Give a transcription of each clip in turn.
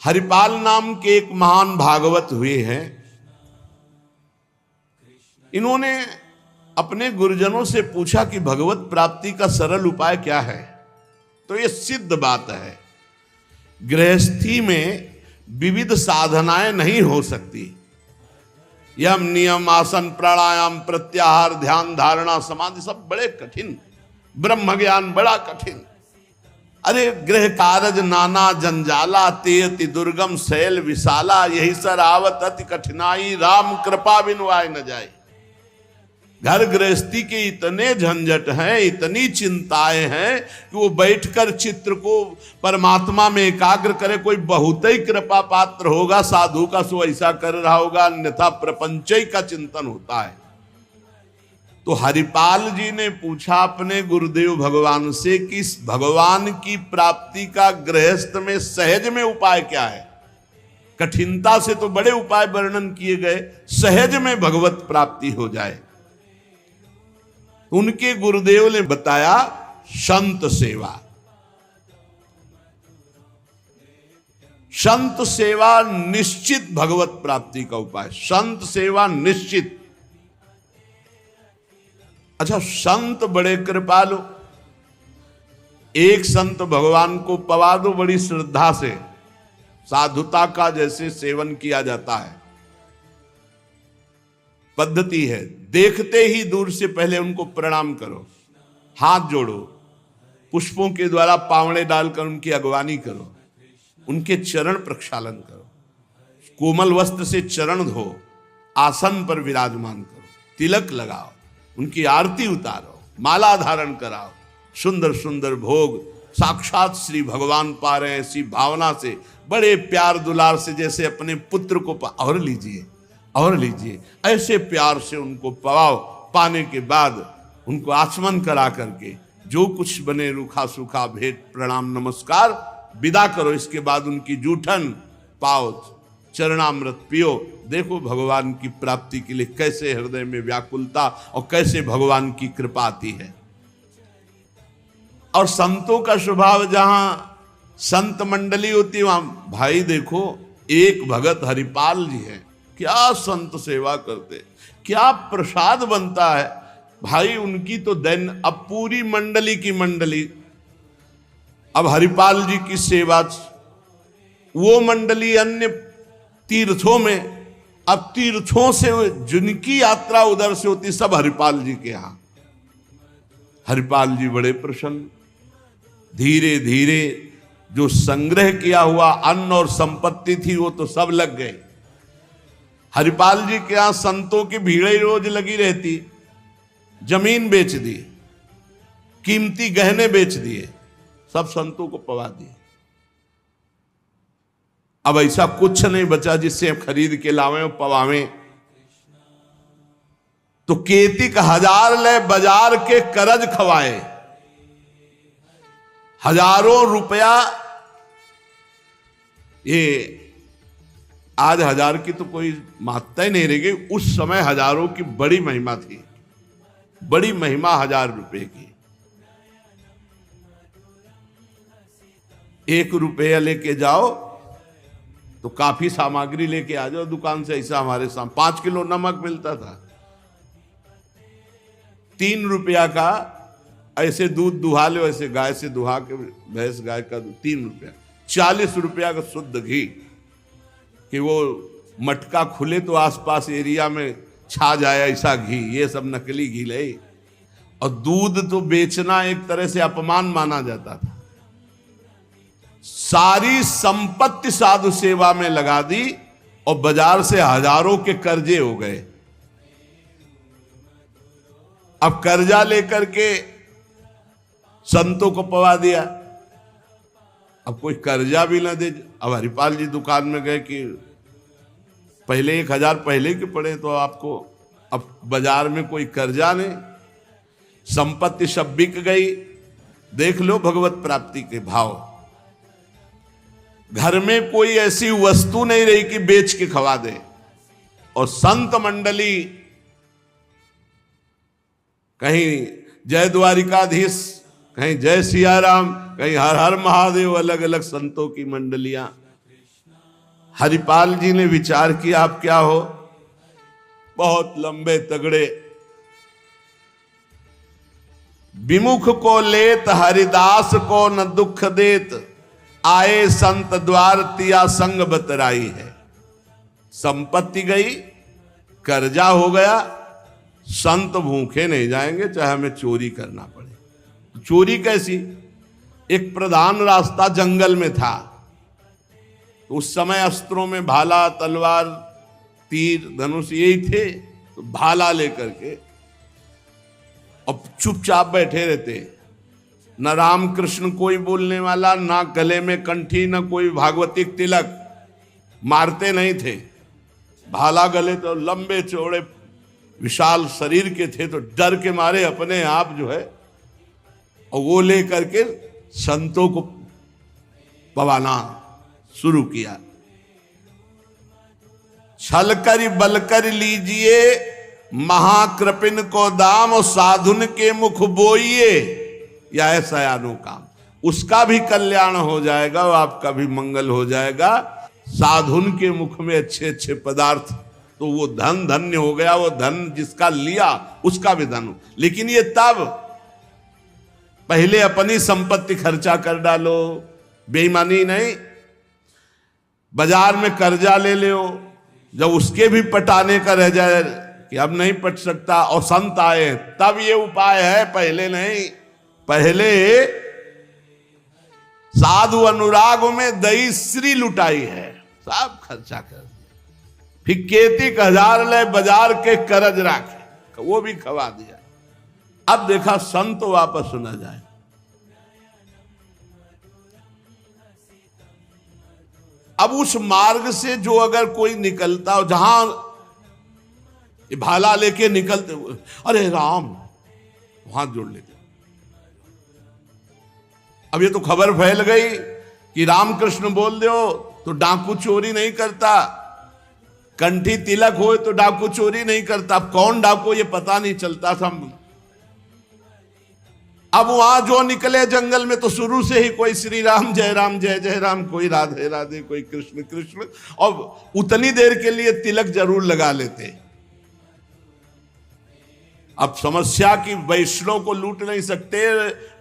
हरिपाल नाम के एक महान भागवत हुए हैं। इन्होंने अपने गुरुजनों से पूछा कि भगवत प्राप्ति का सरल उपाय क्या है। तो ये सिद्ध बात है, गृहस्थी में विविध साधनाएं नहीं हो सकती। यम नियम आसन प्राणायाम प्रत्याहार ध्यान धारणा समाधि सब बड़े कठिन, ब्रह्म ज्ञान बड़ा कठिन। अरे गृह कारज नाना जंजाला ते अति दुर्गम शैल विशाला, यही सर आवत अति कठिनाई राम कृपा बिनु आए न जाए। घर गृहस्थी के इतने झंझट हैं, इतनी चिंताएं हैं कि वो बैठकर चित्र को परमात्मा में एकाग्र करे। कोई बहुत ही कृपा पात्र होगा साधु का, सो ऐसा कर रहा होगा, अन्यथा प्रपंच का चिंतन होता है। तो हरिपाल जी ने पूछा अपने गुरुदेव भगवान से कि इस भगवान की प्राप्ति का गृहस्थ में सहज में उपाय क्या है। कठिनता से तो बड़े उपाय वर्णन किए गए, सहज में भगवत प्राप्ति हो जाए। उनके गुरुदेव ने बताया संत सेवा। संत सेवा निश्चित भगवत प्राप्ति का उपाय, संत सेवा निश्चित। अच्छा, संत बड़े कृपालु, एक संत भगवान को पवा दो बड़ी श्रद्धा से, साधुता का जैसे सेवन किया जाता है। पद्धति है, देखते ही दूर से पहले उनको प्रणाम करो, हाथ जोड़ो, पुष्पों के द्वारा पावड़े डालकर उनकी अगवानी करो, उनके चरण प्रक्षालन करो, कोमल वस्त्र से चरण धो, आसन पर विराजमान करो, तिलक लगाओ, उनकी आरती उतारो, माला धारण कराओ, सुंदर सुंदर भोग साक्षात श्री भगवान पा रहे हैं ऐसी भावना से, बड़े प्यार दुलार से, जैसे अपने पुत्र को और लीजिए और लीजिए, ऐसे प्यार से उनको पवाओ। पाने के बाद उनको आचमन करा करके जो कुछ बने रूखा सूखा भेंट प्रणाम नमस्कार विदा करो। इसके बाद उनकी जूठन पाओ, चरणामृत पियो। देखो भगवान की प्राप्ति के लिए कैसे हृदय में व्याकुलता और कैसे भगवान की कृपा आती है। और संतों का स्वभाव, जहां संत मंडली होती है वहां, भाई देखो एक भगत हरिपाल जी हैं, क्या संत सेवा करते, क्या प्रसाद बनता है भाई उनकी तो दैन। अब पूरी मंडली की मंडली, अब हरिपाल जी की सेवा, वो मंडली अन्य तीर्थों में, अब तीर्थों से जिनकी यात्रा उधर से होती सब हरिपाल जी के यहां। हरिपाल जी बड़े प्रसन्न, धीरे धीरे जो संग्रह किया हुआ अन्न और संपत्ति थी वो तो सब लग गए। हरिपाल जी के यहां संतों की भीड़ रोज लगी रहती, जमीन बेच दी, कीमती गहने बेच दिए, सब संतों को पवा दिए। अब ऐसा कुछ नहीं बचा जिससे खरीद के लावें और पवावें। तो केतिक हजार ले बाजार के करज खवाए, हजारों रुपया। ये आज हजार की तो कोई महत्ता ही नहीं रह गई, उस समय हजारों की बड़ी महिमा थी, बड़ी महिमा 1000 रुपए की। 1 रुपया लेके जाओ तो काफी सामग्री लेके आ जाओ दुकान से। ऐसा हमारे सामने 5 किलो नमक मिलता था, 3 रुपया का ऐसे दूध दुहा लो, ऐसे गाय से दुहा के, भैंस गाय का दूध 3 रुपया। 40 रुपया का शुद्ध घी, कि वो मटका खुले तो आसपास एरिया में छा जाए ऐसा घी, ये सब नकली घी ले। और दूध तो बेचना एक तरह से अपमान माना जाता था। सारी संपत्ति साधु सेवा में लगा दी और बाजार से हजारों के कर्जे हो गए। अब कर्जा लेकर के संतों को पवा दिया, अब कोई कर्जा भी ना दे। अब हरिपाल जी दुकान में गए कि पहले 1000 पहले के पड़े तो आपको, अब बाजार में कोई कर्जा नहीं, संपत्ति सब बिक गई। देख लो भगवत प्राप्ति के भाव। घर में कोई ऐसी वस्तु नहीं रही कि बेच के खवा दे। और संत मंडली, कहीं जय द्वारिकाधीश, कहीं जय सिया राम, कहीं हर हर महादेव, अलग अलग संतों की मंडलियां। हरिपाल जी ने विचार किया आप क्या हो, बहुत लंबे तगड़े, विमुख को लेत हरिदास को न दुख देत, आए संत द्वार तिया संग बतराई है। संपत्ति गई, कर्जा हो गया, संत भूखे नहीं जाएंगे चाहे हमें चोरी करना पड़े। चोरी कैसी, एक प्रधान रास्ता जंगल में था, तो उस समय अस्त्रों में भाला, तलवार, तीर, धनुष यही थे, तो भाला लेकर के अब चुपचाप बैठे रहते, न राम कृष्ण कोई बोलने वाला, ना गले में कंठी, न कोई भागवतिक तिलक, मारते नहीं थे। भाला गले तो लंबे चौड़े विशाल शरीर के थे, तो डर के मारे अपने आप जो है और वो लेकर के संतों को पवाना शुरू किया। छल कर बल कर लीजिए महाकृपिन को दाम, और साधुन के मुख बोइए या ऐसा यानो काम, उसका भी कल्याण हो जाएगा और आपका भी मंगल हो जाएगा। साधुन के मुख में अच्छे अच्छे पदार्थ, तो वो धन धन्य हो गया, वो धन जिसका लिया उसका भी धन। लेकिन ये तब, पहले अपनी संपत्ति खर्चा कर डालो, बेईमानी नहीं, बाजार में कर्जा ले लो, जब उसके भी पटाने का रह जाए कि अब नहीं पट सकता और संत आए, तब ये उपाय है, पहले नहीं। पहले साधु अनुराग में दही श्री लुटाई है, सब खर्चा कर दिया। फिर खेती 1000 ले बाजार के करज राखे, वो भी खवा दिया। अब देखा संत वापस न जाए। अब उस मार्ग से जो अगर कोई निकलता हो, जहां भाला लेके निकलते हुए, अरे राम, हाथ जोड़ लेते। अब ये तो खबर फैल गई कि रामकृष्ण बोल दो तो डाकू चोरी नहीं करता, कंठी तिलक हो तो डाकू चोरी नहीं करता। अब कौन डाकू ये पता नहीं चलता था। अब वहां जो निकले जंगल में तो शुरू से ही कोई श्री राम जय जय राम, कोई राधे राधे, कोई कृष्ण कृष्ण, और उतनी देर के लिए तिलक जरूर लगा लेते। अब समस्या की वैष्णव को लूट नहीं सकते,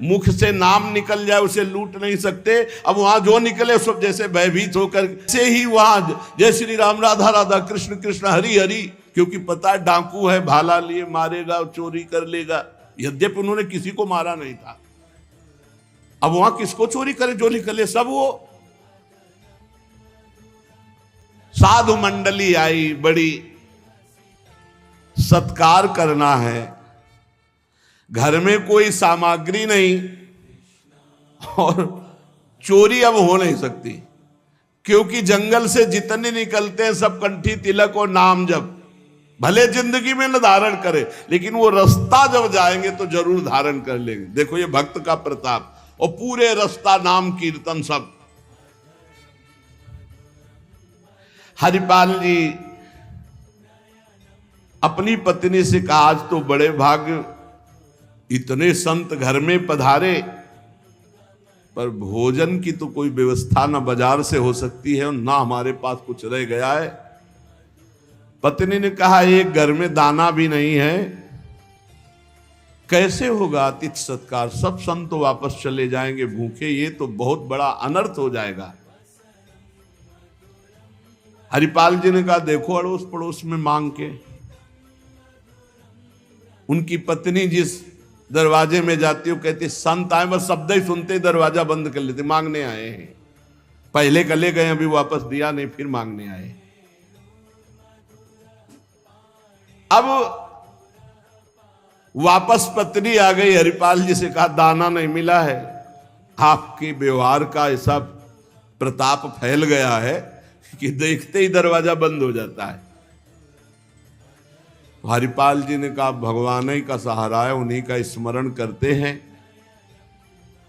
मुख से नाम निकल जाए उसे लूट नहीं सकते। अब वहां जो निकले सब जैसे भयभीत होकर से ही वहां जय श्री राम, राधा राधा, कृष्ण कृष्ण, हरि हरि, क्योंकि पता है डाकू है, भाला लिए मारेगा, चोरी कर लेगा। यद्यपि उन्होंने किसी को मारा नहीं था। अब वहां किसको चोरी करे, जो निकले सब वो। साधु मंडली आई, बड़ी सत्कार करना है, घर में कोई सामग्री नहीं और चोरी अब हो नहीं सकती, क्योंकि जंगल से जितने निकलते हैं सब कंठी तिलक और नाम जप, भले जिंदगी में न धारण करे लेकिन वो रास्ता जब जाएंगे तो जरूर धारण कर लेंगे। देखो ये भक्त का प्रताप, और पूरे रास्ता नाम कीर्तन सब। हरिपाल जी अपनी पत्नी से कहा, आज तो बड़े भाग्य, इतने संत घर में पधारे, पर भोजन की तो कोई व्यवस्था ना बाजार से हो सकती है और ना हमारे पास कुछ रह गया है। पत्नी ने कहा, एक घर में दाना भी नहीं है, कैसे होगा अतिथि सत्कार, सब संत तो वापस चले जाएंगे भूखे, ये तो बहुत बड़ा अनर्थ हो जाएगा। हरिपाल जी ने कहा, देखो अड़ोस पड़ोस में मांग के। उनकी पत्नी जिस दरवाजे में जाती, वो कहती संत आए, बस शब्द ही सुनते दरवाजा बंद कर लेते, मांगने आए हैं। पहले कले गए, अभी वापस दिया नहीं, फिर मांगने आए। अब वापस पत्नी आ गई, हरिपाल जी से कहा, दाना नहीं मिला है। आपके व्यवहार का ऐसा प्रताप फैल गया है कि देखते ही दरवाजा बंद हो जाता है। हरिपाल जी ने कहा, भगवान ही का सहारा है, उन्हीं का स्मरण करते हैं।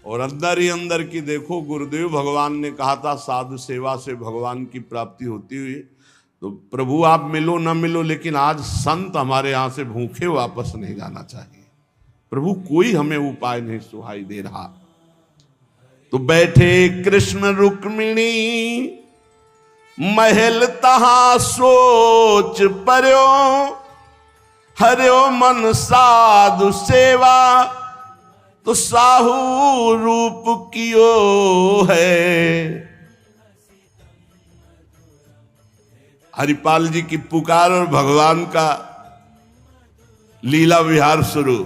और अंदर ही अंदर की देखो, गुरुदेव भगवान ने कहा था साधु सेवा से भगवान की प्राप्ति होती हुई, तो प्रभु आप मिलो न मिलो, लेकिन आज संत हमारे यहां से भूखे वापस नहीं जाना चाहिए। प्रभु कोई हमें उपाय नहीं सुहाई दे रहा। तो बैठे कृष्ण रुक्मिणी महल तहां सोच पर्यो, हरियो मन साधु सेवा, तो साहू रूप कियो है। हरिपाल जी की पुकार और भगवान का लीला विहार शुरू।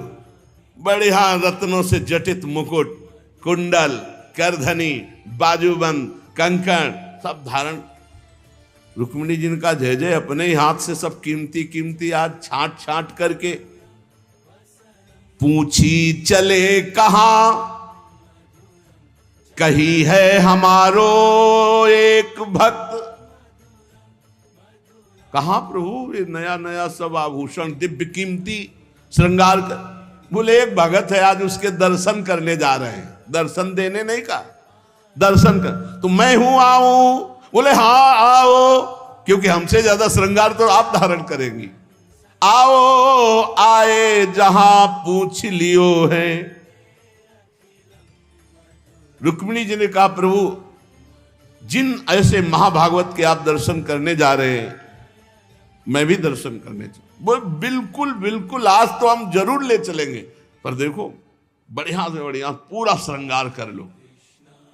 बढ़िया रत्नों से जटित मुकुट, कुंडल, करधनी, बाजूबंद, कंकण सब धारण। रुक्मिणी जी का जय जय, अपने ही हाथ से सब कीमती कीमती आज छांट छांट करके। पूछी चले कहां, कही है हमारो एक भक्त। कहां प्रभु ये नया नया सब आभूषण दिव्य कीमती श्रृंगार कर। बोले एक भगत है, आज उसके दर्शन करने जा रहे हैं। दर्शन देने नहीं कहा, दर्शन कर। तो मैं हूं, आऊं? बोले हाँ आओ, क्योंकि हमसे ज्यादा श्रृंगार तो आप धारण करेंगी। आओ आए जहां पूछ लियो है। रुक्मिणी जी ने कहा प्रभु जिन ऐसे महाभागवत के आप दर्शन करने जा रहे हैं, मैं भी दर्शन करने चाहिए। बोल बिल्कुल बिल्कुल, आज तो हम जरूर ले चलेंगे, पर देखो बढ़िया से बढ़िया पूरा श्रृंगार कर लो।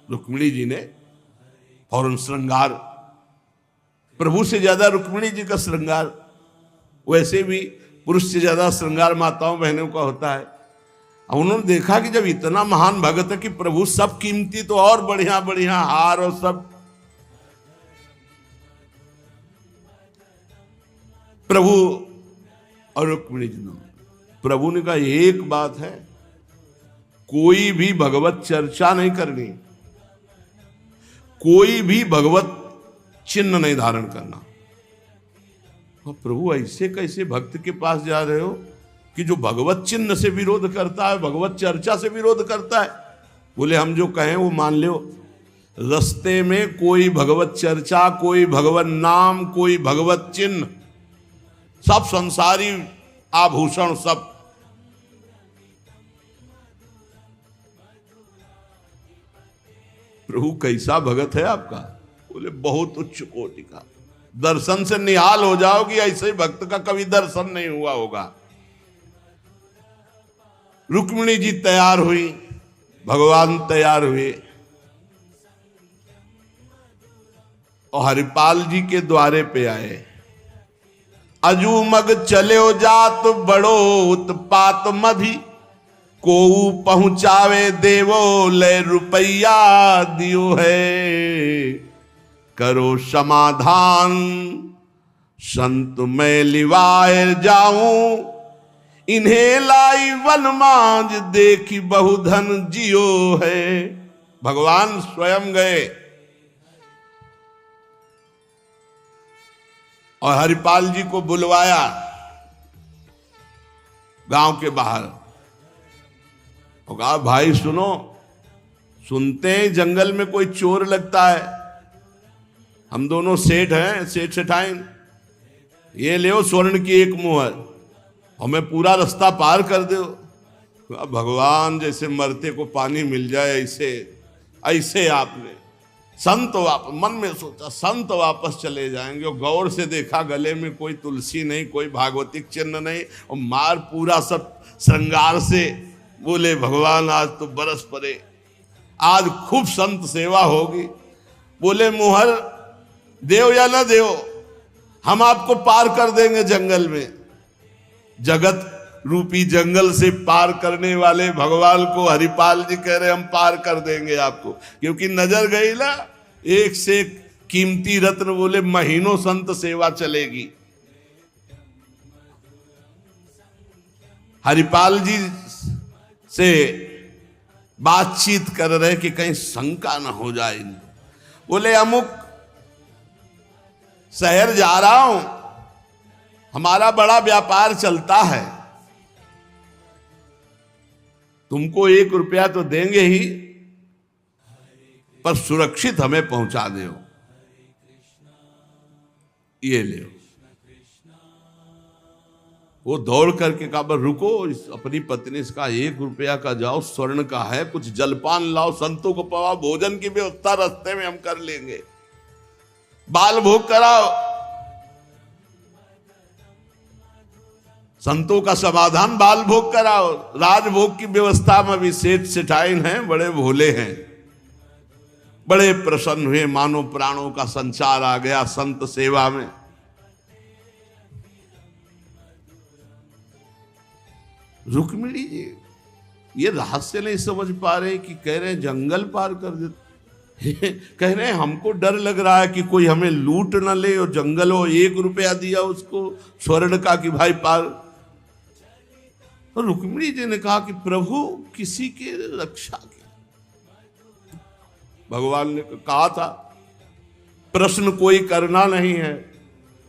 रुक्मिणी जी ने फौरन श्रृंगार, प्रभु से ज्यादा रुक्मिणी जी का श्रृंगार, वैसे भी पुरुष से ज्यादा श्रृंगार माताओं बहनों का होता है। अब उन्होंने देखा कि जब इतना महान भगत है कि प्रभु सब कीमती, तो और बढ़िया बढ़िया हार और सब। प्रभु और रुक्मिणी जी ने, प्रभु ने कहा एक बात है, कोई भी भगवत चर्चा नहीं करनी, कोई भी भगवत चिन्ह नहीं धारण करना। और प्रभु ऐसे कैसे भक्त के पास जा रहे हो कि जो भगवत चिन्ह से विरोध करता है, भगवत चर्चा से विरोध करता है? बोले हम जो कहें वो मान लो। रास्ते में कोई भगवत चर्चा, कोई भगवत नाम, कोई भगवत चिन्ह, सब संसारी आभूषण सब। प्रभु कैसा भगत है आपका? बोले बहुत उच्च कोटि का, दर्शन से निहाल हो जाओगी, ऐसे भक्त का कभी दर्शन नहीं हुआ होगा। रुक्मिणी जी तैयार हुई, भगवान तैयार हुए और हरिपाल जी के द्वारे पे आए। अजू मग चलो जात बड़ो उत्पात मधि, को पहुंचावे देवो ले रुपया दियो है। करो समाधान संत मैं लिवाए जाऊं, इन्हें लाई वनमाज देखी बहुधन जियो है। भगवान स्वयं गए और हरिपाल जी को बुलवाया गांव के बाहर और कहा भाई सुनो, सुनते हैं जंगल में कोई चोर लगता है, हम दोनों सेठ हैं, सेठ सेठाइन, ये ले स्वर्ण की एक मुहर हमें पूरा रास्ता पार कर दो। भगवान जैसे मरते को पानी मिल जाए ऐसे ऐसे आपने संत मन में सोचा संत वापस चले जाएंगे और गौर से देखा गले में कोई तुलसी नहीं, कोई भागवतिक चिन्ह नहीं और मार पूरा सब श्रृंगार से। बोले भगवान आज तो बरस पड़े, आज खूब संत सेवा होगी। बोले मुहर देव या ना देव, हम आपको पार कर देंगे जंगल में। जगत रूपी जंगल से पार करने वाले भगवान को हरिपाल जी कह रहे हम पार कर देंगे आपको, क्योंकि नजर गई ना एक से एक कीमती रत्न। बोले महीनों संत सेवा चलेगी। हरिपाल जी से बातचीत कर रहे कि कहीं शंका ना हो जाए इनको। बोले अमुक शहर जा रहा हूं, हमारा बड़ा व्यापार चलता है, तुमको 1 रुपया तो देंगे ही, पर सुरक्षित हमें पहुंचा दो, ये ले। वो दौड़ करके कहा रुको, अपनी पत्नी से कहा 1 रुपया का जाओ, स्वर्ण का है, कुछ जलपान लाओ, संतों को पवा, भोजन की व्यवस्था रास्ते में हम कर लेंगे। बाल भोग कराओ। संतों का समाधान बाल भोग कराओ। राजभोग की व्यवस्था में भी सेठ सेठाइन हैं, बड़े भोले हैं, बड़े प्रसन्न हुए, मानो प्राणों का संचार आ गया संत सेवा में। रुक्मिणी जी ये रहस्य नहीं समझ पा रहे कि कह रहे हैं जंगल पार कर देते, कह रहे हैं हमको डर लग रहा है कि कोई हमें लूट न ले, और जंगल हो 1 रुपया दिया उसको स्वर्ण का कि भाई पार। तो रुक्मिणी जी ने कहा कि प्रभु किसी के रक्षा की, भगवान ने कहा था प्रश्न कोई करना नहीं है।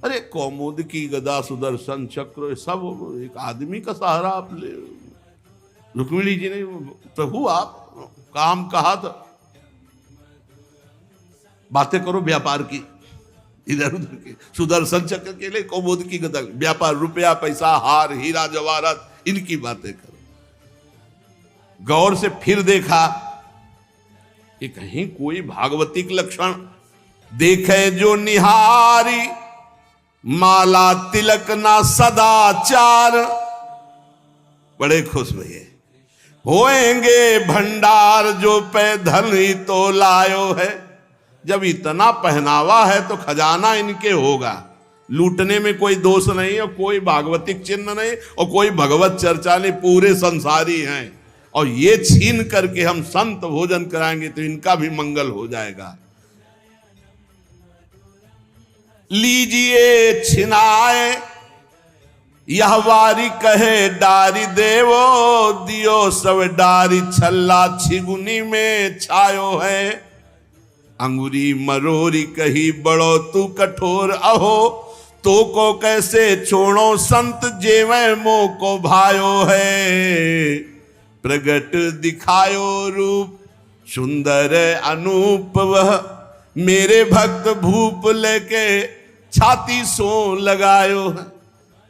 अरे कौमुद की गदा सुदर्शन चक्र सब एक आदमी का सहारा आप ले। रुक्मिणी जी ने प्रभु आप काम कहा था, बातें करो व्यापार की, इधर उधर के सुदर्शन चक्र के लिए कौमुद की गदा, व्यापार, रुपया पैसा हार हीरा जवाहरात, इनकी बातें करो। गौर से फिर देखा कि कहीं कोई भागवतिक लक्षण देखे जो निहारी, माला तिलक ना सदाचार। बड़े खुश हुए, होएंगे भंडार जो पे धन ही तो लायो है। जब इतना पहनावा है तो खजाना इनके होगा, लूटने में कोई दोष नहीं और कोई भागवतिक चिन्ह नहीं और कोई भगवत चर्चा नहीं, पूरे संसारी हैं। और ये छीन करके हम संत भोजन कराएंगे तो इनका भी मंगल हो जाएगा। लीजिए छिनाए यह वारी कहे डारी देवो, दियो सब डारी छल्ला छिगुनी में छायो है। अंगुरी मरोरी कही बड़ो तू कठोर, अहो तो को कैसे छोड़ो संत जेवे मोह को भायो है। प्रगट दिखायो रूप सुंदर अनूप, वह मेरे भक्त भूप लेके छाती सो लगायो है।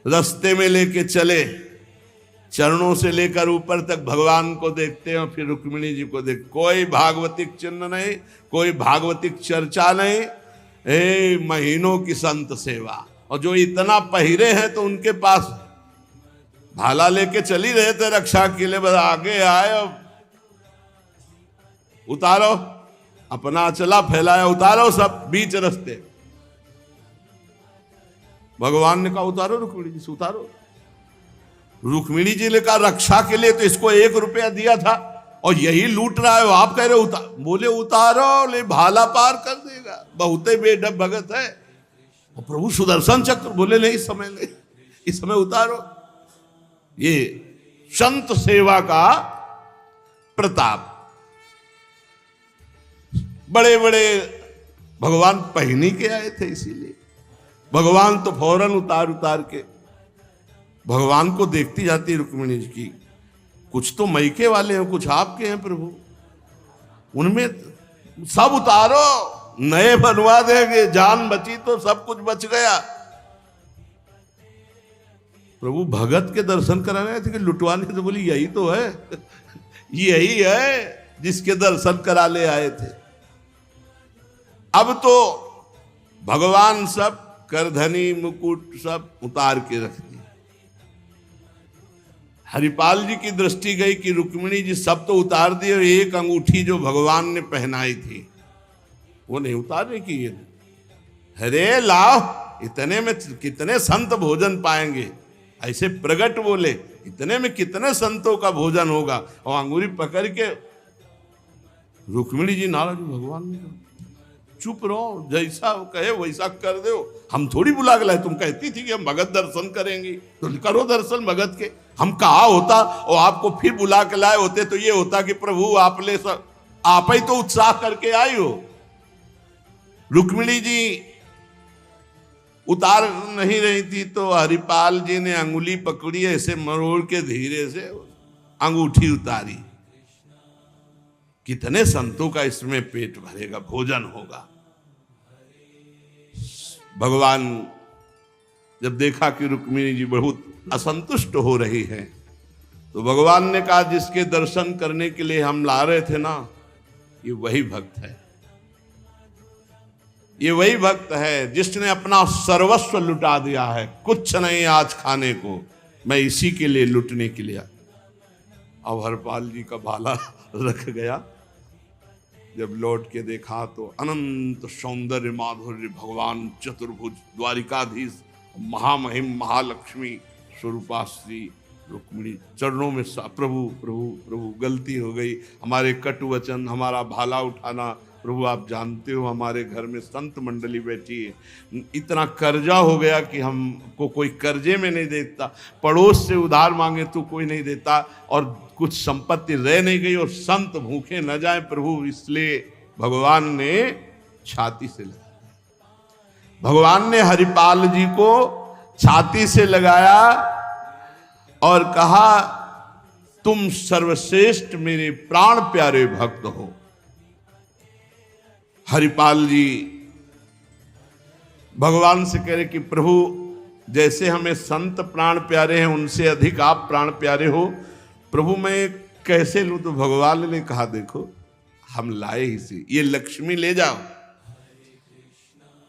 रास्ते में लेके चले, चरणों से लेकर ऊपर तक भगवान को देखते हैं, फिर रुक्मिणी जी को देख। कोई भागवतिक चिन्ह नहीं, कोई भागवतिक चर्चा नहीं, महीनों की संत सेवा। और जो इतना पहिरे हैं तो उनके पास भाला लेके चल ही रहे थे रक्षा के लिए, बस आगे आए उतारो, अपना चला फैलाया, उतारो सब बीच रास्ते। भगवान ने कहा उतारो रुक्मिणी जी से, उतारो। रुक्मिणी जी ने कहा रक्षा के लिए तो इसको 1 रुपया दिया था और यही लूट रहा है, आप कह रहे उतार। बोले उतारो, ले भाला पार कर देगा, बहुते बेढब भगत है। और प्रभु सुदर्शन चक्र, बोले नहीं इस समय नहीं, इस समय उतारो। ये संत सेवा का प्रताप। बड़े बड़े भगवान पहनी के आए थे, इसीलिए भगवान तो फौरन उतार के भगवान को देखती जाती रुक्मिणी जी की। कुछ तो मैके वाले हैं, कुछ आपके हैं प्रभु, उनमें सब उतारो, नए बनवा देंगे, जान बची तो सब कुछ बच गया। प्रभु भगत के दर्शन कराने थे कि लुटवाने थे? बोली यही तो है, यही है जिसके दर्शन करा ले आए थे। अब तो भगवान सब करधनी मुकुट सब उतार के रख दिए। हरिपाल जी की दृष्टि गई कि रुक्मिणी जी सब तो उतार दिए, एक अंगूठी जो भगवान ने पहनाई थी वो नहीं उतारने की। अरे लाओ, इतने में कितने संत भोजन पाएंगे। ऐसे प्रगट बोले, इतने में कितने संतों का भोजन होगा। और अंगूरी पकड़ के रुक्मिणी जी नाराज, भगवान ने कहा चुप रहो, जैसा कहे वैसा कर दो, हम थोड़ी बुला के लाए। तुम कहती थी कि हम भगत दर्शन करेंगे तो करो दर्शन भगत के। हम कहा होता और आपको फिर बुला के लाए होते तो ये होता कि प्रभु आप ले सब, आप ही तो उत्साह करके आई हो। रुक्मिणी जी उतार नहीं रही थी तो हरिपाल जी ने अंगुली पकड़ी, ऐसे मरोड़ के धीरे से अंगूठी उतारी। कितने संतों का इसमें पेट भरेगा, भोजन होगा। भगवान जब देखा कि रुक्मिणी जी बहुत असंतुष्ट हो रही है तो भगवान ने कहा जिसके दर्शन करने के लिए हम ला रहे थे ना, ये वही भक्त है, ये वही भक्त है जिसने अपना सर्वस्व लुटा दिया है, कुछ नहीं आज खाने को, मैं इसी के लिए लुटने के लिए। अब हरपाल जी का भाला रख गया। जब लौट के देखा तो अनंत सौंदर्य माधुर्य भगवान चतुर्भुज द्वारिकाधीश महामहिम महालक्ष्मी स्वरूपा श्री रुक्मिणी चरणों में प्रभु प्रभु प्रभु गलती हो गई, हमारे कटु वचन, हमारा भाला उठाना, प्रभु आप जानते हो हमारे घर में संत मंडली बैठी है, इतना कर्जा हो गया कि हमको कोई कर्जे में नहीं देता, पड़ोस से उधार मांगे तो कोई नहीं देता, और कुछ संपत्ति रह नहीं गई, और संत भूखे न जाए प्रभु, इसलिए भगवान ने छाती से लगाया। भगवान ने हरिपाल जी को छाती से लगाया और कहा तुम सर्वश्रेष्ठ मेरे प्राण प्यारे भक्त हो। हरिपाल जी भगवान से कह रहे कि प्रभु जैसे हमें संत प्राण प्यारे हैं उनसे अधिक आप प्राण प्यारे हो, प्रभु मैं कैसे लूं? तो भगवान ने कहा देखो हम लाए ही से, ये लक्ष्मी ले जाओ,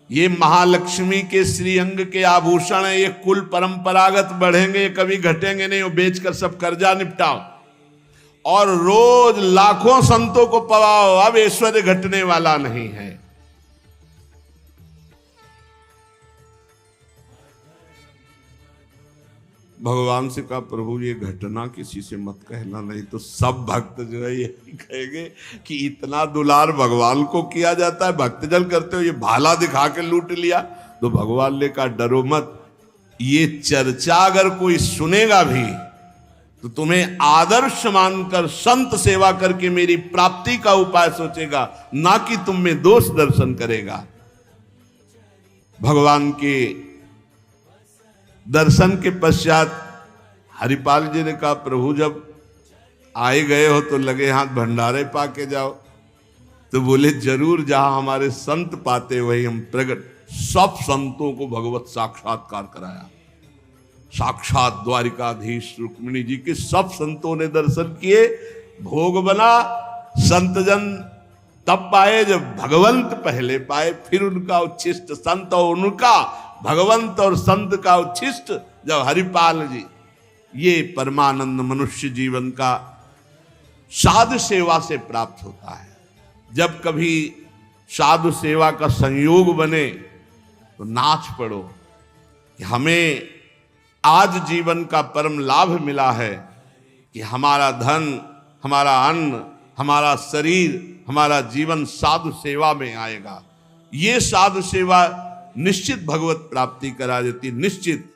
ये महालक्ष्मी के श्रीअंग के आभूषण है, ये कुल परंपरागत बढ़ेंगे, ये कभी घटेंगे नहीं, वो बेचकर सब कर्जा निपटाओ और रोज लाखों संतों को पवाओ, अब ऐश्वर्य घटने वाला नहीं है। भगवान से कहा प्रभु ये घटना किसी से मत कहना, नहीं तो सब भक्त जो है यही कहेंगे कि इतना दुलार भगवान को किया जाता है, भक्तजन करते हो, ये भाला दिखा के लूट लिया। तो भगवान ने कहा डरो मत, ये चर्चा अगर कोई सुनेगा भी तो तुम्हें आदर्श मानकर संत सेवा करके मेरी प्राप्ति का उपाय सोचेगा, ना कि तुम में दोष दर्शन करेगा। भगवान के दर्शन के पश्चात हरिपाल जी ने कहा प्रभु जब आए गए हो तो लगे हाथ भंडारे पाके जाओ। तो बोले जरूर, जहां हमारे संत पाते वही हम प्रकट। सब संतों को भगवत साक्षात्कार कराया, साक्षात द्वारिकाधीश रुक्मिणी जी के सब संतों ने दर्शन किए, भोग बना। संतजन तब पाए जब भगवंत पहले पाए, फिर उनका उच्छिष्ट संत और उनका भगवंत और संत का उच्छिष्ट जब हरिपाल जी। ये परमानंद मनुष्य जीवन का साधु सेवा से प्राप्त होता है। जब कभी साधु सेवा का संयोग बने तो नाच पड़ो कि हमें आज जीवन का परम लाभ मिला है कि हमारा धन, हमारा अन्न, हमारा शरीर, हमारा जीवन साधु सेवा में आएगा। ये साधु सेवा निश्चित भगवत प्राप्ति करा देती, निश्चित।